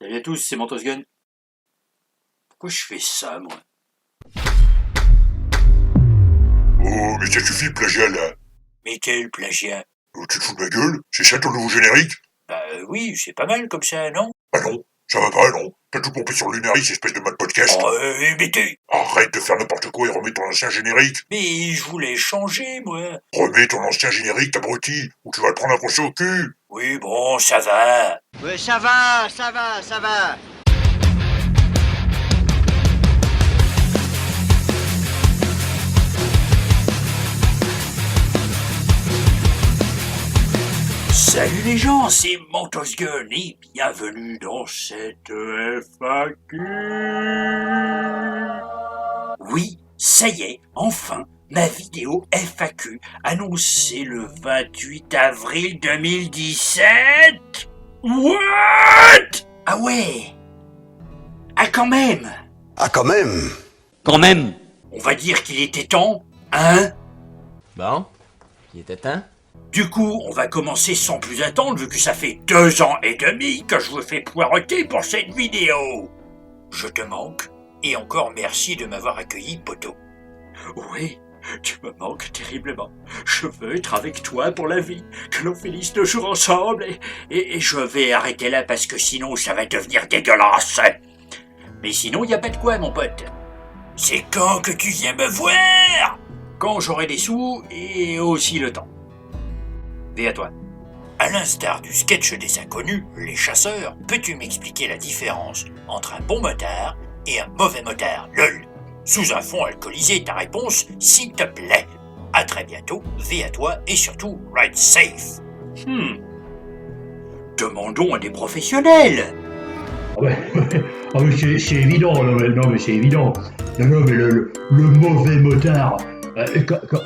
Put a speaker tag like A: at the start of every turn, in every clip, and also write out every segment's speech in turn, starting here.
A: Salut à tous, c'est Mentos Gun. Pourquoi je fais ça, moi?
B: Oh, mais ça suffit, plagiat, là.
A: Mais quel plagiat?
B: Oh, tu te fous de ma gueule? C'est ça ton nouveau générique?
A: Bah oui, c'est pas mal comme ça, non?
B: Ah non, ça va pas, non. T'as tout pompé sur Lunaris, espèce de mode podcast.
A: Oh, mais t'es...
B: Arrête de faire n'importe quoi et remets ton ancien générique.
A: Mais je voulais changer, moi.
B: Remets ton ancien générique, t'abruti, ou tu vas te prendre un crochet au cul.
A: Oui, bon, ça va.
C: Ouais, ça va, ça va, ça va.
A: Salut les gens, c'est Mentos Gun et bienvenue dans cette FAQ. Oui, ça y est, enfin, ma vidéo FAQ annoncée le 28 avril 2017. What? Ah ouais. Ah quand même.
D: Ah, quand même!
E: Quand même.
A: On va dire qu'il était temps, hein?
E: Bon, il était temps.
A: Du coup, on va commencer sans plus attendre vu que ça fait 2 ans et demi que je vous fais poireauter pour cette vidéo. Je te manque et encore merci de m'avoir accueilli, poto. Oui, tu me manques terriblement. Je veux être avec toi pour la vie, que l'on finisse nos jours ensemble et je vais arrêter là parce que sinon ça va devenir dégueulasse. Mais sinon, y a pas de quoi, mon pote. C'est quand que tu viens me voir? Quand j'aurai des sous et aussi le temps. Et à toi. À l'instar du sketch des inconnus, les chasseurs, peux-tu m'expliquer la différence entre un bon motard et un mauvais motard, lol? Sous un fond alcoolisé, ta réponse, s'il te plaît. À très bientôt, V à toi et surtout, ride safe. Demandons à des professionnels.
F: Ah ouais, ah mais c'est évident, non mais c'est évident. Non mais le mauvais motard,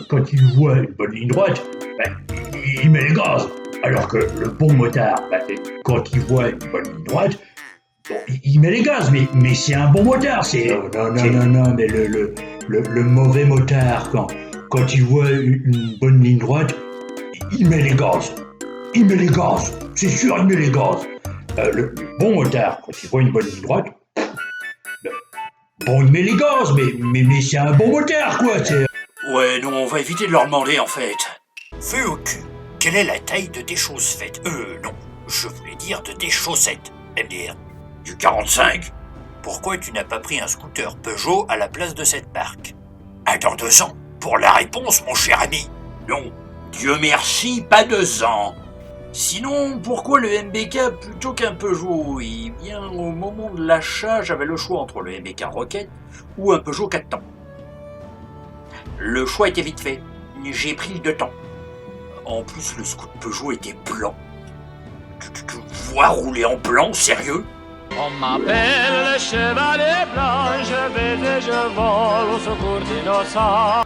F: quand il voit une bonne ligne droite, il met les gaz. Alors que le bon motard, quand il voit une bonne ligne droite, bon, il met les gaz, mais c'est un bon motard. Non, mais le mauvais motard, quand il voit une bonne ligne droite, il met les gaz. Il met les gaz, c'est sûr, il met les gaz. Le bon motard, quand il voit une bonne ligne droite, bon, il met les gaz, mais c'est un bon motard, quoi.
A: Ouais, non, on va éviter de leur demander, en fait. Feu au cul, quelle est la taille de tes choses faites? Non, je voulais dire de tes chaussettes, MDR. Du 45? Pourquoi tu n'as pas pris un scooter Peugeot à la place de cette marque? Attends 2 ans, pour la réponse, mon cher ami. Non, Dieu merci, pas 2 ans. Sinon, pourquoi le MBK plutôt qu'un Peugeot? Eh bien, au moment de l'achat, j'avais le choix entre le MBK Rocket ou un Peugeot 4 temps. Le choix était vite fait. J'ai pris le 2 temps. En plus, le scoot Peugeot était blanc. Tu vois rouler en blanc, sérieux?
G: On m'appelle le chevalier blanc, je vais et je vole au secours d'innocents.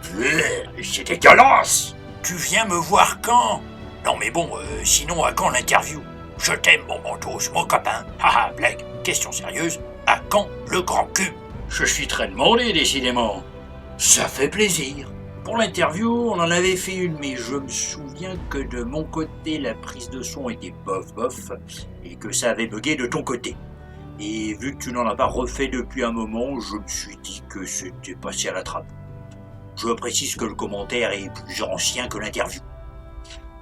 A: C'est dégueulasse! Tu viens me voir quand? Non mais bon, sinon à quand l'interview? Je t'aime mon Mentos, mon copain. Haha, blague. Question sérieuse, à quand le grand cul? Je suis très demandé, décidément. Ça fait plaisir. Pour l'interview, on en avait fait une, mais je me souviens que de mon côté, la prise de son était bof, et que ça avait bugué de ton côté. Et vu que tu n'en as pas refait depuis un moment, je me suis dit que c'était passé à la trappe. Je précise que le commentaire est plus ancien que l'interview.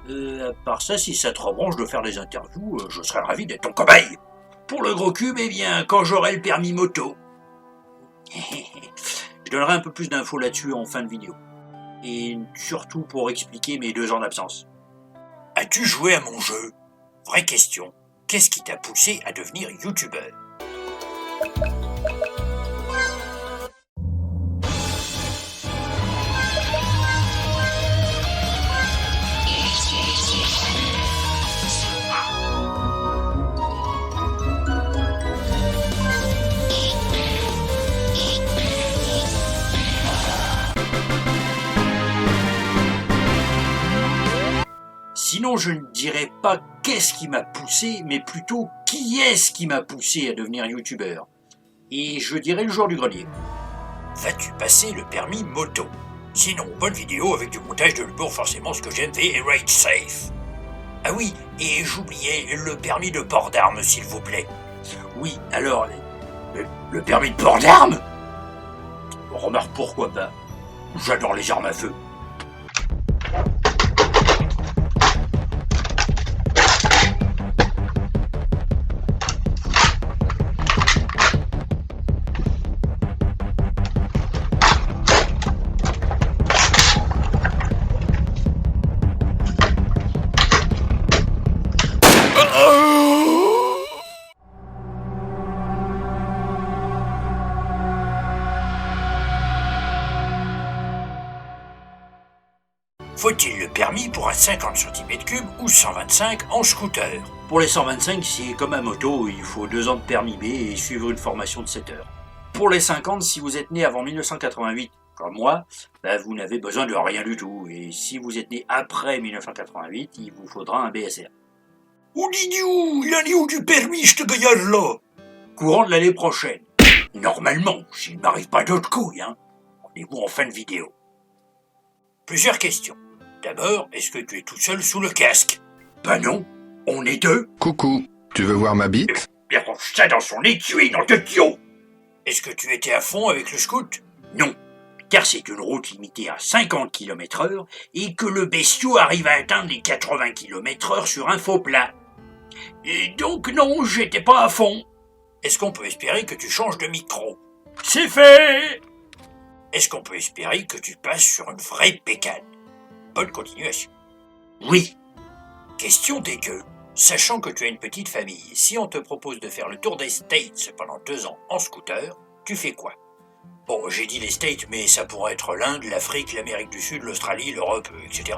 A: À part ça, si ça te rebranche de faire des interviews, je serais ravi d'être ton cobaye. Pour le gros cube, eh bien, quand j'aurai le permis moto. Je donnerai un peu plus d'infos là-dessus en fin de vidéo. Et surtout pour expliquer mes 2 ans d'absence. As-tu joué à mon jeu? Vraie question. Qu'est-ce qui t'a poussé à devenir youtubeur? Sinon, je ne dirais pas qu'est-ce qui m'a poussé, mais plutôt qui est-ce qui m'a poussé à devenir youtubeur. Et je dirais le jour du grenier. Vas-tu passer le permis moto? Sinon, bonne vidéo avec du montage de l'humour, forcément ce que j'aime, et ride safe. Ah oui, et j'oubliais le permis de port d'armes, s'il vous plaît. Oui, alors, le permis de port d'armes? Remarque, pourquoi pas. J'adore les armes à feu. Faut-il le permis pour un 50 cm3 ou 125 en scooter? Pour les 125, c'est comme à moto, il faut 2 ans de permis B et suivre une formation de 7 heures. Pour les 50, si vous êtes né avant 1988, comme moi, vous n'avez besoin de rien du tout. Et si vous êtes né après 1988, il vous faudra un BSR. Oh l'idiot, il en est où du permis, ce gaillard-là? Courant de l'année prochaine. Normalement, s'il ne m'arrive pas d'autres couilles, hein. Rendez-vous en fin de vidéo. Plusieurs questions. D'abord, est-ce que tu es tout seul sous le casque? Ben non, on est deux.
D: Coucou, tu veux voir ma bite?
A: Bien range ça dans son étui, dans le tuyau. Est-ce que tu étais à fond avec le scout? Non, car c'est une route limitée à 50 km/h et que le bestiau arrive à atteindre les 80 km/h sur un faux plat. Et donc non, j'étais pas à fond. Est-ce qu'on peut espérer que tu changes de micro? C'est fait. Est-ce qu'on peut espérer que tu passes sur une vraie bécane? Bonne continuation. Oui. Question dégueu. Sachant que tu as une petite famille, si on te propose de faire le tour des States pendant 2 ans en scooter, tu fais quoi? Bon, j'ai dit les States, mais ça pourrait être l'Inde, l'Afrique, l'Amérique du Sud, l'Australie, l'Europe, etc.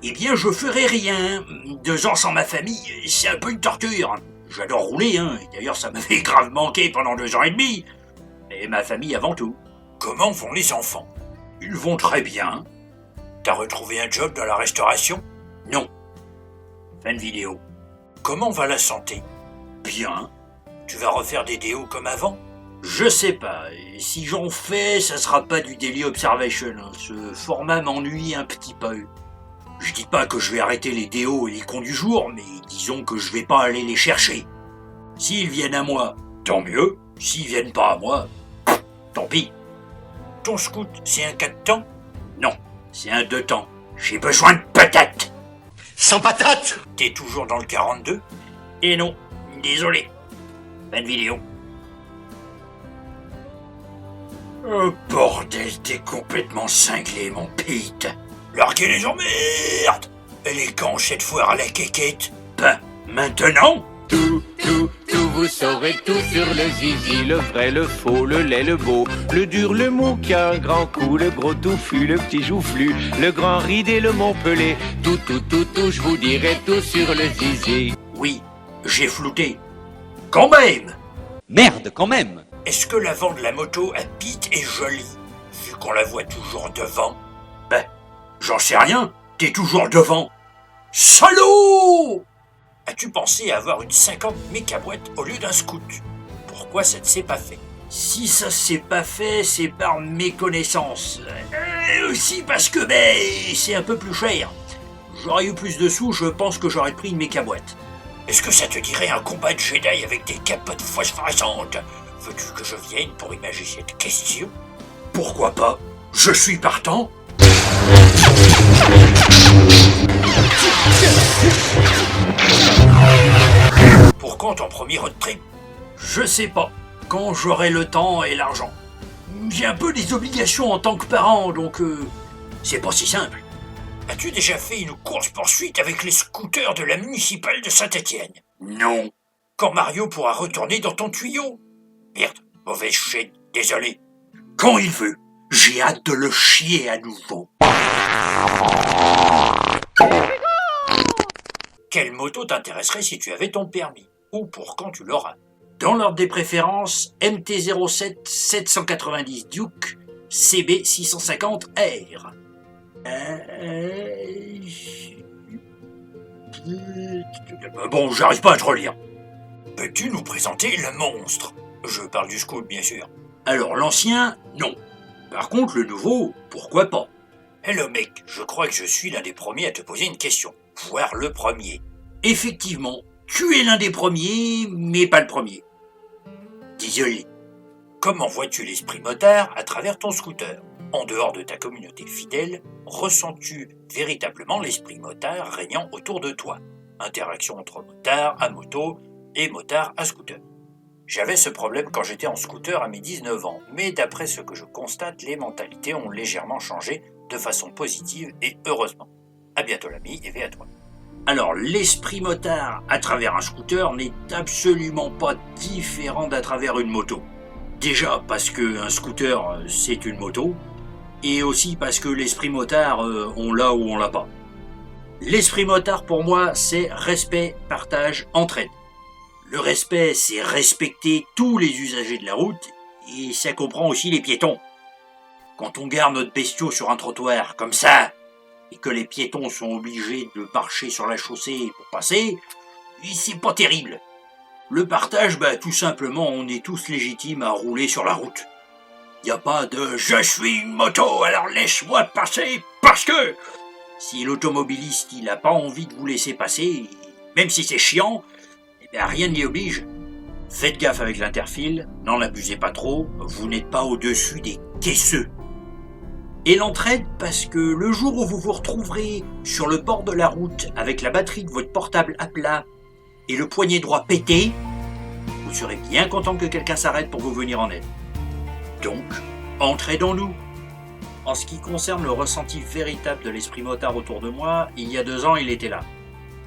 A: Eh bien, je ferai rien. 2 ans sans ma famille, c'est un peu une torture. J'adore rouler, hein. D'ailleurs, ça m'avait grave manqué pendant 2 ans et demi. Mais ma famille avant tout. Comment vont les enfants? Ils vont très bien. T'as retrouvé un job dans la restauration? Non. Fin de vidéo. Comment va la santé? Bien. Tu vas refaire des déos comme avant? Je sais pas. Et si j'en fais, ça sera pas du daily observation. Ce format m'ennuie un petit peu. Je dis pas que je vais arrêter les déos et les cons du jour, mais disons que je vais pas aller les chercher. S'ils viennent à moi, tant mieux. S'ils viennent pas à moi, tant pis. Ton scout, c'est un 4 temps? Non, c'est un 2 temps. J'ai besoin de patates.
C: Sans patate!
A: T'es toujours dans le 42? Et non, désolé. Fin de vidéo. Oh bordel, t'es complètement cinglé, mon Pete. Larguez les emmerdes. Elle est quand cette foire à la quéquette? Ben, maintenant?
G: Tout, vous saurez tout sur le zizi, le vrai, le faux, le laid, le beau, le dur, le mou qui a un grand coup, le gros touffu, le petit joufflu, le grand ridé, le montpelé, tout, je vous dirai tout sur le zizi.
A: Oui, j'ai flouté. Quand même!
E: Merde, quand même!
A: Est-ce que l'avant de la moto à Pete est joli, vu qu'on la voit toujours devant? Ben, j'en sais rien, t'es toujours devant. Salaud! As-tu pensé à avoir une 50 mécaboîtes au lieu d'un scout? Pourquoi ça ne s'est pas fait? Si ça s'est pas fait, c'est par méconnaissance. Aussi parce que, c'est un peu plus cher. J'aurais eu plus de sous, je pense que j'aurais pris une mécaboîte. Est-ce que ça te dirait un combat de Jedi avec des capotes phosphorescentes? Veux-tu que je vienne pour imager cette question? Pourquoi pas? Je suis partant. Pour quand ton premier road trip? Je sais pas. Quand j'aurai le temps et l'argent. J'ai un peu des obligations en tant que parent, donc c'est pas si simple. As-tu déjà fait une course-poursuite avec les scooters de la municipale de Saint-Étienne? Non. Quand Mario pourra retourner dans ton tuyau? Merde, mauvaise chaîne, désolé. Quand il veut. J'ai hâte de le chier à nouveau. Quelle moto t'intéresserait si tu avais ton permis? Ou pour quand tu l'auras? Dans l'ordre des préférences, MT-07 790 Duke CB 650R. Bon, j'arrive pas à te relire. Peux-tu nous présenter le monstre? Je parle du scout, bien sûr. Alors, l'ancien, non. Par contre, le nouveau, pourquoi pas? Hello mec, je crois que je suis l'un des premiers à te poser une question. Voire le premier. Effectivement, tu es l'un des premiers, mais pas le premier. Désolé. Comment vois-tu l'esprit motard à travers ton scooter? En dehors de ta communauté fidèle, ressens-tu véritablement l'esprit motard régnant autour de toi? Interaction entre motards à moto et motards à scooter. J'avais ce problème quand j'étais en scooter à mes 19 ans, mais d'après ce que je constate, les mentalités ont légèrement changé de façon positive et heureusement. À bientôt l'ami et veille à toi. Alors, l'esprit motard à travers un scooter n'est absolument pas différent d'à travers une moto. Déjà parce qu'un scooter, c'est une moto, et aussi parce que l'esprit motard, on l'a ou on l'a pas. L'esprit motard, pour moi, c'est respect, partage, entraide. Le respect, c'est respecter tous les usagers de la route, et ça comprend aussi les piétons. Quand on garde notre bestiau sur un trottoir comme ça, et que les piétons sont obligés de marcher sur la chaussée pour passer, c'est pas terrible. Le partage, tout simplement, on est tous légitimes à rouler sur la route. Y a pas de « je suis une moto, alors laisse-moi passer » parce que si l'automobiliste il a pas envie de vous laisser passer, même si c'est chiant, rien n'y oblige. Faites gaffe avec l'interfile, n'en abusez pas trop, vous n'êtes pas au-dessus des caisseux. Et l'entraide parce que le jour où vous vous retrouverez sur le bord de la route avec la batterie de votre portable à plat et le poignet droit pété, vous serez bien content que quelqu'un s'arrête pour vous venir en aide. Donc, entraidons-nous. En ce qui concerne le ressenti véritable de l'esprit motard autour de moi, il y a 2 ans, il était là.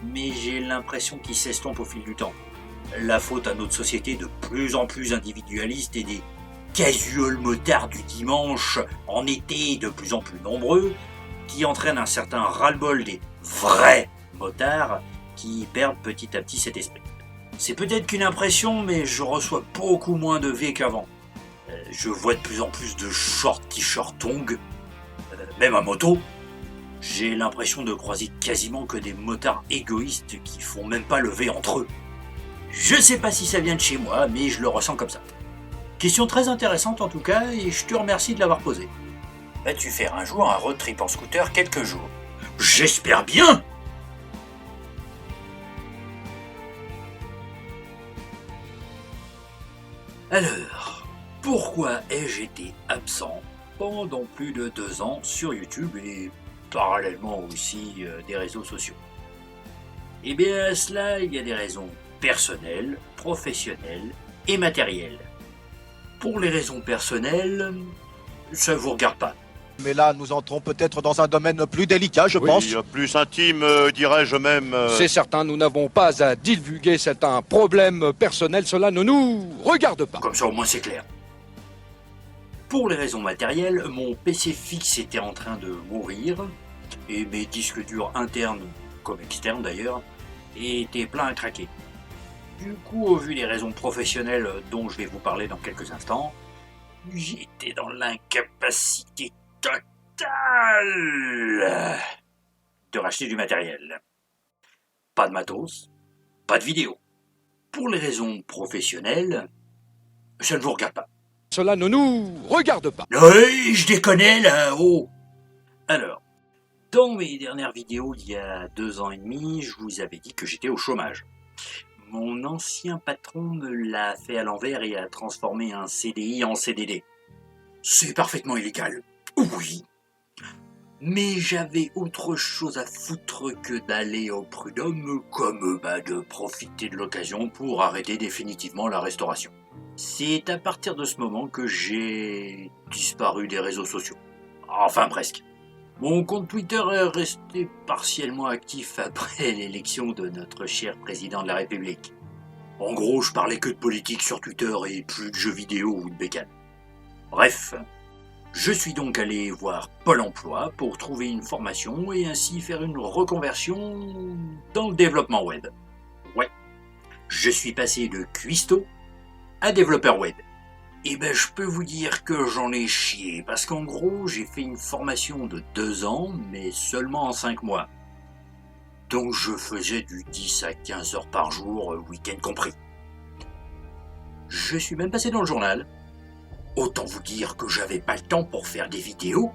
A: Mais j'ai l'impression qu'il s'estompe au fil du temps. La faute à notre société de plus en plus individualiste et des casual motards du dimanche en été de plus en plus nombreux, qui entraînent un certain ras-le-bol des vrais motards qui perdent petit à petit cet esprit. C'est peut-être qu'une impression, mais je reçois beaucoup moins de V qu'avant. Je vois de plus en plus de shorts t-shirts tongs, même à moto. J'ai l'impression de croiser quasiment que des motards égoïstes qui font même pas le V entre eux. Je sais pas si ça vient de chez moi, mais je le ressens comme ça. Question très intéressante en tout cas, et je te remercie de l'avoir posée. Vas-tu faire un jour un road trip en scooter quelques jours? J'espère bien! Alors, pourquoi ai-je été absent pendant plus de 2 ans sur YouTube et parallèlement aussi des réseaux sociaux? Eh bien, à cela, il y a des raisons personnelles, professionnelles et matérielles. Pour les raisons personnelles, ça ne vous regarde pas.
C: Mais là, nous entrons peut-être dans un domaine plus délicat, je pense.
B: Plus intime, dirais-je même.
H: C'est certain, nous n'avons pas à divulguer certains problèmes personnels, cela ne nous regarde pas.
A: Comme ça, au moins, c'est clair. Pour les raisons matérielles, mon PC fixe était en train de mourir, et mes disques durs internes, comme externes d'ailleurs, étaient pleins à craquer. Du coup, au vu des raisons professionnelles dont je vais vous parler dans quelques instants, j'étais dans l'incapacité totale de racheter du matériel. Pas de matos, pas de vidéo. Pour les raisons professionnelles, ça ne vous regarde pas.
H: Cela ne nous regarde pas.
A: Oui, je déconnais là-haut. Alors, dans mes dernières vidéos il y a 2 ans et demi, je vous avais dit que j'étais au chômage. Mon ancien patron me l'a fait à l'envers et a transformé un CDI en CDD. C'est parfaitement illégal. Oui. Mais j'avais autre chose à foutre que d'aller au prud'homme, comme de profiter de l'occasion pour arrêter définitivement la restauration. C'est à partir de ce moment que j'ai disparu des réseaux sociaux. Enfin presque. Mon compte Twitter est resté partiellement actif après l'élection de notre cher président de la République. En gros, je parlais que de politique sur Twitter et plus de jeux vidéo ou de bécane. Bref, je suis donc allé voir Pôle emploi pour trouver une formation et ainsi faire une reconversion dans le développement web. Ouais, je suis passé de cuistot à développeur web. Et je peux vous dire que j'en ai chié, parce qu'en gros, j'ai fait une formation de 2 ans, mais seulement en 5 mois. Donc je faisais du 10 à 15 heures par jour, week-end compris. Je suis même passé dans le journal. Autant vous dire que j'avais pas le temps pour faire des vidéos,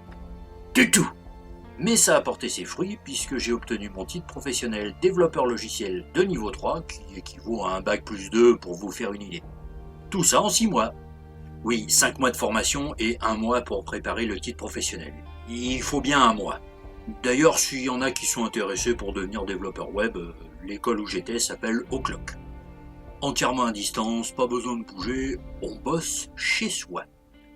A: du tout. Mais ça a porté ses fruits, puisque j'ai obtenu mon titre professionnel développeur logiciel de niveau 3, qui équivaut à un bac+2 pour vous faire une idée. Tout ça en 6 mois. Oui, 5 mois de formation et 1 mois pour préparer le titre professionnel. Il faut bien 1 mois. D'ailleurs, s'il y en a qui sont intéressés pour devenir développeur web, l'école où j'étais s'appelle O'Clock. Entièrement à distance, pas besoin de bouger, on bosse chez soi.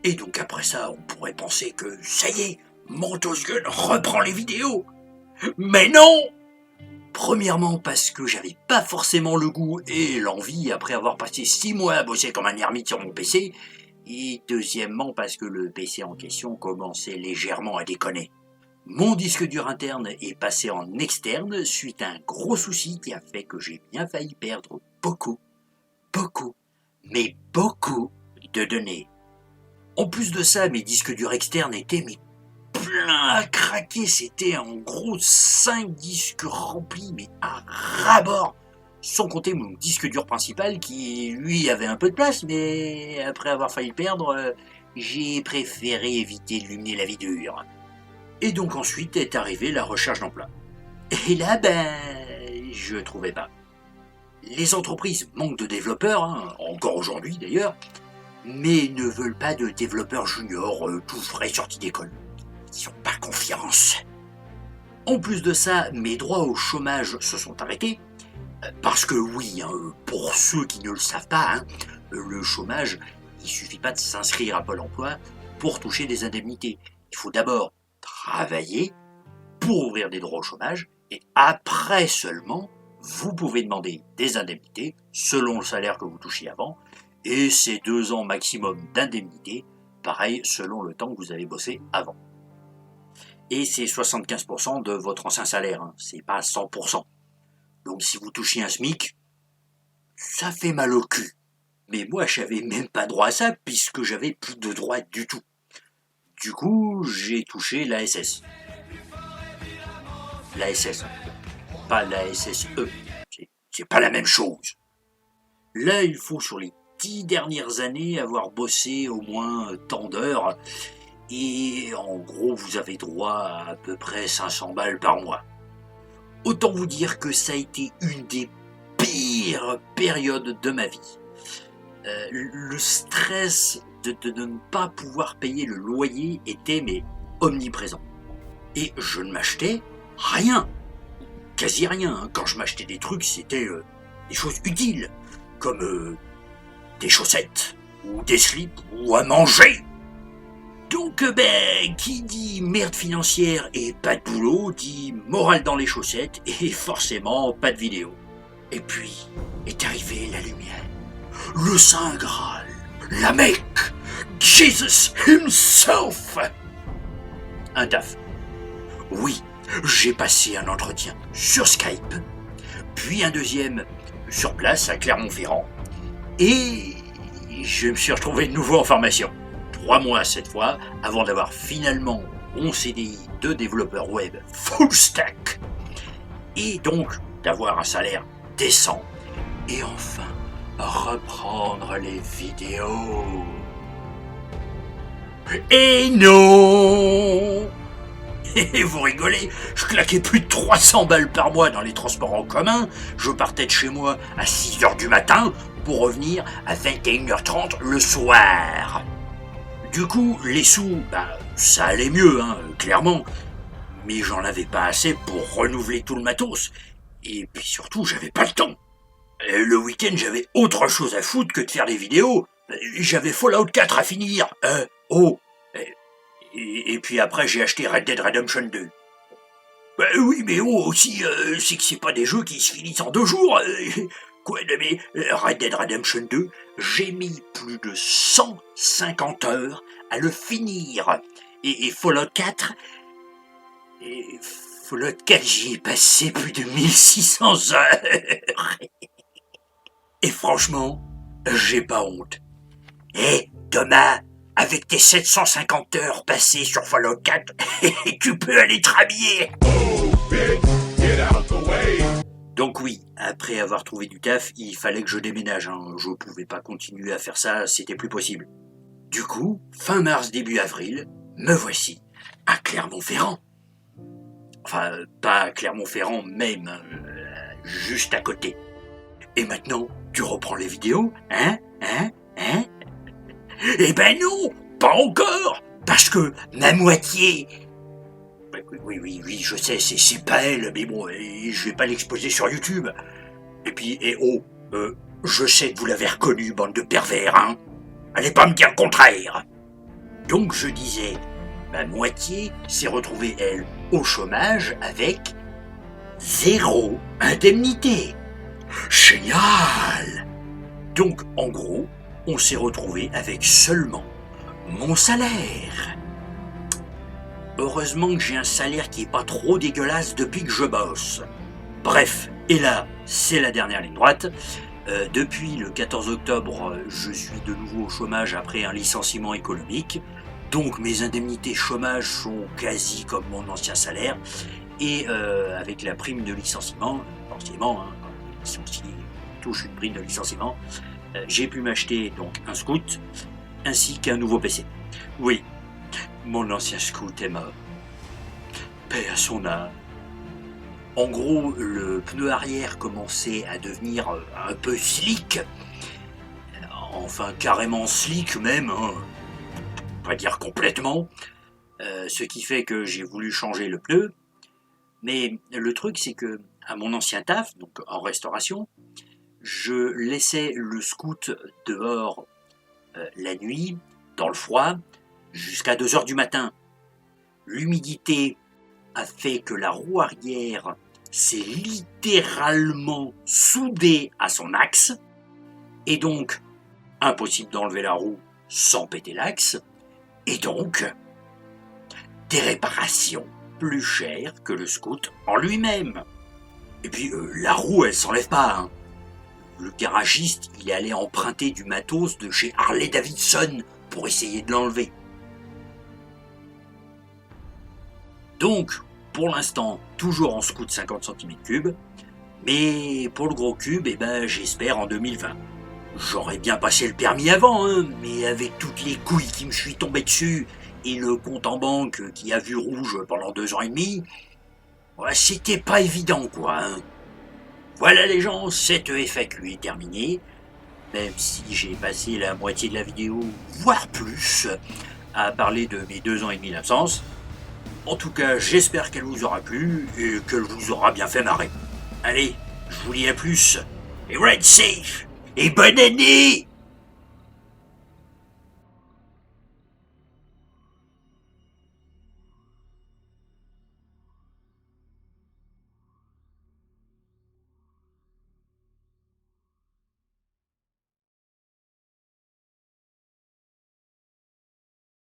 A: Et donc après ça, on pourrait penser que ça y est, Mentos Gun reprend les vidéos. Mais non! Premièrement parce que j'avais pas forcément le goût et l'envie après avoir passé 6 mois à bosser comme un ermite sur mon PC, et deuxièmement parce que le PC en question commençait légèrement à déconner. Mon disque dur interne est passé en externe suite à un gros souci qui a fait que j'ai bien failli perdre beaucoup de données. En plus de ça, mes disques durs externes étaient plein à craquer, c'était en gros 5 disques remplis, mais à ras-bord. Sans compter mon disque dur principal qui, lui, avait un peu de place, mais après avoir failli perdre, j'ai préféré éviter de lui mener la vie dure. Et donc ensuite est arrivée la recherche d'emploi. Et là, je trouvais pas. Les entreprises manquent de développeurs, encore aujourd'hui d'ailleurs, mais ne veulent pas de développeurs juniors tout frais sortis d'école. Ils n'ont pas confiance. En plus de ça, mes droits au chômage se sont arrêtés, parce que oui, pour ceux qui ne le savent pas, le chômage, il suffit pas de s'inscrire à Pôle emploi pour toucher des indemnités. Il faut d'abord travailler pour ouvrir des droits au chômage, et après seulement, vous pouvez demander des indemnités selon le salaire que vous touchiez avant, et c'est 2 ans maximum d'indemnité, pareil selon le temps que vous avez bossé avant. Et c'est 75% de votre ancien salaire, c'est pas 100%. Donc si vous touchiez un SMIC, ça fait mal au cul. Mais moi j'avais même pas droit à ça puisque j'avais plus de droits du tout. Du coup, j'ai touché l'ASS. L'ASS, pas la SSE. C'est pas la même chose. Là, il faut sur les 10 dernières années avoir bossé au moins tant d'heures. Et en gros, vous avez droit à peu près 500 balles par mois. Autant vous dire que ça a été une des pires périodes de ma vie. Le stress de ne pas pouvoir payer le loyer était omniprésent. Et je ne m'achetais rien, quasi rien. Quand je m'achetais des trucs, c'était des choses utiles, comme des chaussettes, ou des slips, ou à manger. Donc, qui dit merde financière et pas de boulot, dit morale dans les chaussettes et forcément pas de vidéo. Et puis est arrivée la lumière, le Saint Graal, la Mecque, Jesus himself. Un taf. Oui, j'ai passé un entretien sur Skype, puis un deuxième sur place à Clermont-Ferrand, et je me suis retrouvé de nouveau en formation. 3 mois cette fois, avant d'avoir finalement mon CDI de développeur web full stack, et donc d'avoir un salaire décent, et enfin reprendre les vidéos. Et non! Et vous rigolez, je claquais plus de 300 balles par mois dans les transports en commun, je partais de chez moi à 6h du matin pour revenir à 21h30 le soir. Du coup, les sous, ça allait mieux, clairement, mais j'en avais pas assez pour renouveler tout le matos, et puis surtout, j'avais pas le temps. Le week-end, j'avais autre chose à foutre que de faire des vidéos, j'avais Fallout 4 à finir, et puis après, j'ai acheté Red Dead Redemption 2. Oui, mais aussi, c'est que c'est pas des jeux qui se finissent en 2 jours. Quoi, mais Red Dead Redemption 2, j'ai mis plus de 150 heures à le finir. Et Fallout 4, j'y ai passé plus de 1600 heures. Et franchement, j'ai pas honte. Thomas, avec tes 750 heures passées sur Fallout 4, tu peux aller te rhabiller. Donc oui, après avoir trouvé du taf, il fallait que je déménage. Je pouvais pas continuer à faire ça, c'était plus possible. Du coup, fin mars, début avril, me voici à Clermont-Ferrand. Enfin, pas à Clermont-Ferrand même, juste à côté. Et maintenant, tu reprends les vidéos, Eh ben non, pas encore, parce que ma moitié... Oui, je sais, c'est pas elle, mais bon, je vais pas l'exposer sur YouTube. Et puis, je sais que vous l'avez reconnue, bande de pervers, hein. Allez pas me dire le contraire. Donc je disais, ma moitié s'est retrouvée, elle, au chômage avec 0 indemnité. Génial! Donc, en gros, on s'est retrouvé avec seulement mon salaire. Heureusement que j'ai un salaire qui est pas trop dégueulasse depuis que je bosse. Bref, et là, c'est la dernière ligne droite. Depuis le 14 octobre, je suis de nouveau au chômage après un licenciement économique. Donc mes indemnités chômage sont quasi comme mon ancien salaire. Et avec la prime de licenciement, forcément, quand on est licencié, on touche une prime de licenciement, j'ai pu m'acheter donc un scout ainsi qu'un nouveau PC. Oui, mon ancien scout est mort. Paix à son âme. En gros, le pneu arrière commençait à devenir un peu slick. Enfin, carrément slick même, hein. On va dire complètement. Ce qui fait que j'ai voulu changer le pneu. Mais le truc, c'est que à mon ancien taf, donc en restauration, je laissais le scout dehors la nuit, dans le froid, jusqu'à 2h du matin. L'humidité a fait que la roue arrière s'est littéralement soudée à son axe, et donc impossible d'enlever la roue sans péter l'axe, et donc des réparations plus chères que le scout en lui-même. Et puis la roue, elle s'enlève pas, hein. Le garagiste, il est allé emprunter du matos de chez Harley Davidson pour essayer de l'enlever. Donc, pour l'instant, toujours en scout 50 cm3, mais pour le gros cube, j'espère en 2020. J'aurais bien passé le permis avant, hein, mais avec toutes les couilles qui me suis tombées dessus et le compte en banque qui a vu rouge pendant 2 ans et demi, c'était pas évident, quoi. Hein. Voilà les gens, cette FAQ est terminée, même si j'ai passé la moitié de la vidéo, voire plus, à parler de mes 2 ans et demi d'absence. En tout cas, j'espère qu'elle vous aura plu et qu'elle vous aura bien fait marrer. Allez, je vous dis à plus, et ride safe, et bonne année!